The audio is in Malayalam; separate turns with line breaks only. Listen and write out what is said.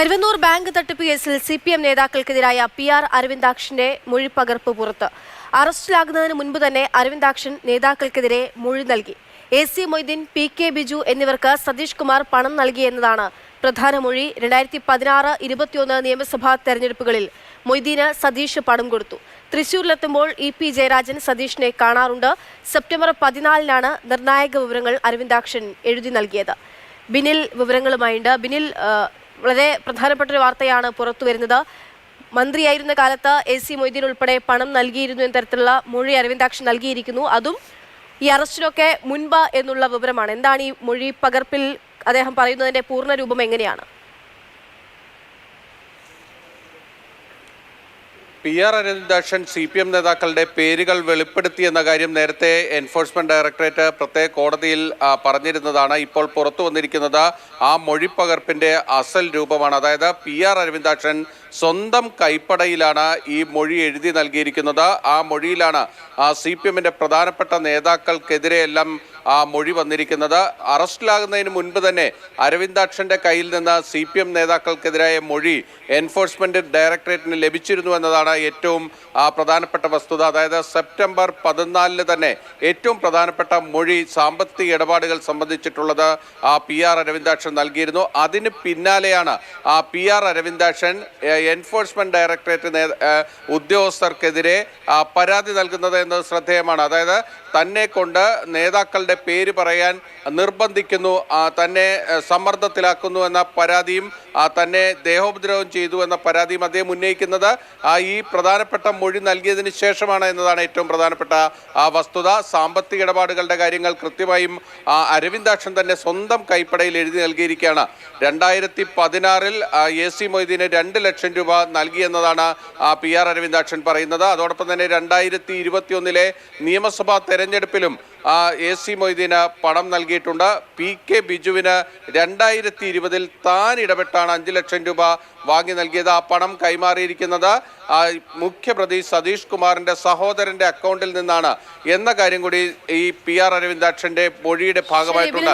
കരുവന്നൂർ ബാങ്ക് തട്ടിപ്പ് കേസിൽ CPM നേതാക്കൾക്കെതിരായ PR അരവിന്ദാക്ഷന്റെ മൊഴിപ്പകർപ്പ് പുറത്ത്. അറസ്റ്റിലാകുന്നതിന് മുൻപ് തന്നെ അരവിന്ദാക്ഷൻ നേതാക്കൾക്കെതിരെ മൊഴി നൽകി. AC മൊയ്തീൻ, PK ബിജു എന്നിവർക്ക് സതീഷ് കുമാർ പണം നൽകിയെന്നതാണ് പ്രധാന മൊഴി. 2016-21 നിയമസഭാ തെരഞ്ഞെടുപ്പുകളിൽ മൊയ്തീന് സതീഷ് പണം കൊടുത്തു. തൃശൂരിലെത്തുമ്പോൾ EP ജയരാജൻ സതീഷിനെ കാണാറുണ്ട്. സെപ്റ്റംബർ 14-നാണ് നിർണായക വിവരങ്ങൾ അരവിന്ദാക്ഷൻ എഴുതി നൽകിയത്. ബിനിൽ വിവരങ്ങളുമായുണ്ട്. ബിനിൽ, വളരെ പ്രധാനപ്പെട്ട ഒരു വാർത്തയാണ് പുറത്തു വരുന്നത്. മന്ത്രിയായിരുന്ന കാലത്ത് AC മൊയ്തീൻ ഉൾപ്പെടെ പണം നൽകിയിരുന്നു എന്ന തരത്തിലുള്ള മൊഴി അരവിന്ദാക്ഷൻ നൽകിയിരിക്കുന്നു. അതും ഈ അറസ്റ്റിനൊക്കെ മുൻപ് എന്നുള്ള വിവരമാണ്. എന്താണ് ഈ മൊഴി പകർപ്പിൽ അദ്ദേഹം പറയുന്നതിന്റെ പൂർണ്ണ രൂപം എങ്ങനെയാണ്?
PR അരവിന്ദാക്ഷൻ CPM നേതാക്കളുടെ പേരുകൾ വെളിപ്പെടുത്തിയെന്ന കാര്യം നേരത്തെ എൻഫോഴ്സ്മെന്റ് ഡയറക്ടറേറ്റ് പ്രത്യേക കോടതിയിൽ പറഞ്ഞിരുന്നതാണ്. ഇപ്പോൾ പുറത്തു വന്നിരിക്കുന്നത് ആ മൊഴിപ്പകർപ്പിന്റെ അസൽ രൂപമാണ്. അതായത് PR അരവിന്ദാക്ഷൻ സ്വന്തം കൈപ്പടയിലാണ് ഈ മൊഴി എഴുതി നൽകിയിരിക്കുന്നത്. ആ മൊഴിയിലാണ് CPMന്റെ പ്രധാനപ്പെട്ട നേതാക്കൾക്കെതിരെയെല്ലാം ആ മൊഴി വന്നിരിക്കുന്നത്. അറസ്റ്റിലാകുന്നതിന് മുൻപ് തന്നെ അരവിന്ദാക്ഷന്റെ കയ്യിൽ നിന്ന് CPM നേതാക്കൾക്കെതിരായ മൊഴി എൻഫോഴ്സ്മെന്റ് ഡയറക്ടറേറ്റിന് ലഭിച്ചിരുന്നു എന്നതാണ് ഏറ്റവും പ്രധാനപ്പെട്ട വസ്തുത. അതായത് സെപ്റ്റംബർ 14 തന്നെ ഏറ്റവും പ്രധാനപ്പെട്ട മൊഴി സാമ്പത്തിക ഇടപാടുകൾ സംബന്ധിച്ചിട്ടുള്ളത് PR അരവിന്ദാക്ഷൻ നൽകിയിരുന്നു. അതിന് പിന്നാലെയാണ് PR അരവിന്ദാക്ഷൻ എൻഫോഴ്സ്മെന്റ് ഡയറക്ടറേറ്റ് ഉദ്യോഗസ്ഥർക്കെതിരെ പരാതി നൽകുന്നത് എന്നത് ശ്രദ്ധേയമാണ്. അതായത് തന്നെ കൊണ്ട് നേതാക്കളുടെ പേര് പറയാൻ നിർബന്ധിക്കുന്നു, തന്നെ സമ്മർദ്ദത്തിലാക്കുന്നു എന്ന പരാതിയും തന്നെ ദേഹോപദ്രവം ചെയ്തു എന്ന പരാതിയും അദ്ദേഹം ഉന്നയിക്കുന്നത് ഈ പ്രധാനപ്പെട്ട മൊഴി നൽകിയതിന് ശേഷമാണ് എന്നതാണ് ഏറ്റവും പ്രധാനപ്പെട്ട വസ്തുത. സാമ്പത്തിക ഇടപാടുകളുടെ കാര്യങ്ങൾ കൃത്യമായും അരവിന്ദാക്ഷൻ തന്നെ സ്വന്തം കൈപ്പടയിൽ എഴുതി നൽകിയിരിക്കുകയാണ്. 2016-ൽ AC മൊയ്തീന് 2 ലക്ഷം രൂപ നൽകിയെന്നതാണ് PR അരവിന്ദാക്ഷൻ പറയുന്നത്. അതോടൊപ്പം തന്നെ 2021-ലെ നിയമസഭാ തെരഞ്ഞെടുപ്പിലും AC മൊയ്തീന് പണം നൽകിയിട്ടുണ്ട്. PK ബിജുവിന് 2020-ൽ താൻ ഇടപെട്ടാണ് 5 ലക്ഷം രൂപ വാങ്ങി നൽകിയത്. ആ പണം കൈമാറിയിരിക്കുന്നത് മുഖ്യപ്രതി സതീഷ് കുമാറിന്റെ സഹോദരന്റെ അക്കൗണ്ടിൽ നിന്നാണ് എന്ന കാര്യം കൂടി ഈ PR അരവിന്ദാക്ഷന്റെ മൊഴിയുടെ ഭാഗമായിട്ടുണ്ട്.